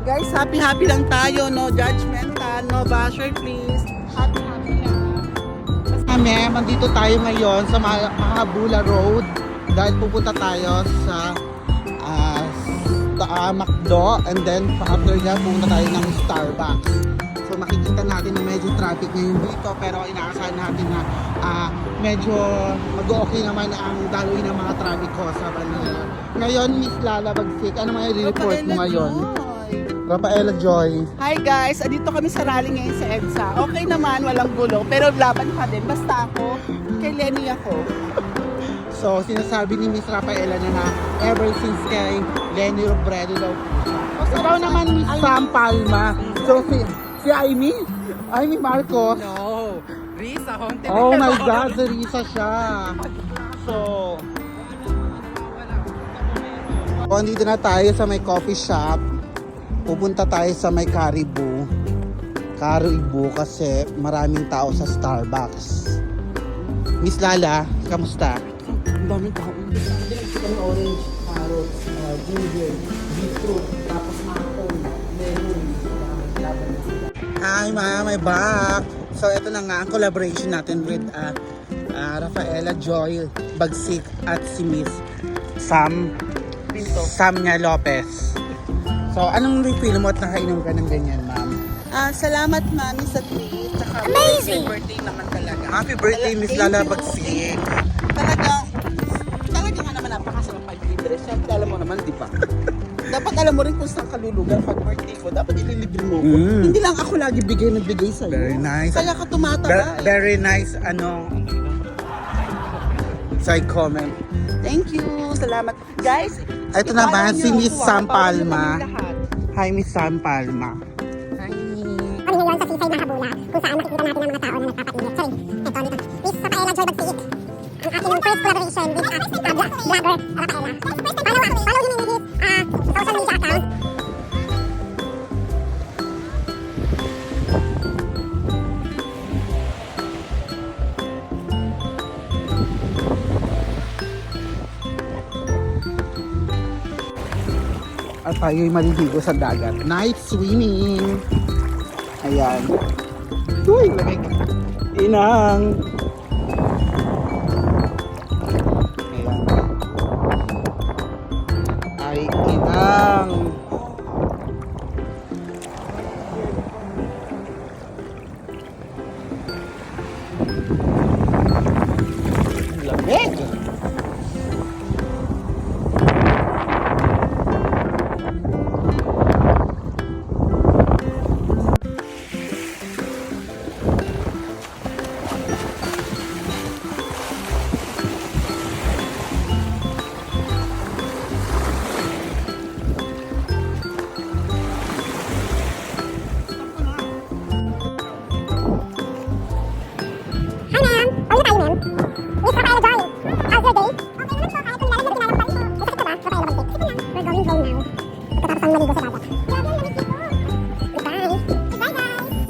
Guys, happy lang tayo, no judgmental, no basher please. Happy lang. Kami, mandito tayo ngayon sa Mahabula Road dahil pupunta tayo sa McDo, and then after yan pupunta tayo ng Starbucks. So makikita natin na medyo traffic ngayon dito, pero inaasahan natin na medyo mag-okay naman ang daloy ng mga traffic ko sa Manila. Ngayon, Miss Lala Bagsik, ano mga i-report mo ngayon? Rafaela Joy. Hi guys, andito kami sa rally ngayon sa EDSA. Okay naman, walang gulo, pero laban pa din. Basta ako, kay Lenny ako. So, sinasabi ni Miss Rafaela na ever since kay Lenny Robredo daw po siya. So, ikaw naman Miss Sam Palma. So, si Amy Marcos. No, Risa Honte. Oh my God, si Risa siya. So, andito na tayo sa may coffee shop. Pupunta tayo sa may Caribou kasi maraming tao sa Starbucks. Miss Lala, kamusta? Ang daming tao. Dinagsikan ng orange, carrots, ginger, beetroot, tapos maple, lemon. Hi ma'am, I'm back. So ito na nga ang collaboration natin with Rafaela Joy Bagsik at si Miss Samnya Lopez. So, anong refill mo at nakainom ka ng ganyan, ma'am? Salamat, mami, sa treat. Amazing! Happy birthday naman talaga. Happy birthday, Miss Lala Bagsik. Talaga nga naman napakasarap pag-libre. Siyempre, alam mo naman, di ba? Dapat alam mo rin kung saan kalulugan pag birthday ko. Dapat ililibre mo ko. Hindi lang ako lagi bigay ng bigay sa'yo. Very nice. Kaya ka tumataba. Very nice, side comment. Thank you. Salamat. Guys, ito naman, si Miss Sam Palma. Hi, Miss Sam Palma. Hi. Kami ngayon sa Seaside Mahabula, kung saan makikita natin ang mga tao na nagpapainit. Sorry, ito. Miss Rafaela Joy Bagsik. Ang ating first collaboration with vlogger Rafaela. Follow him in his social media account. At tayo'y maliligo sa dagat. Night swimming! Ayan. Uy, lamig. Inang!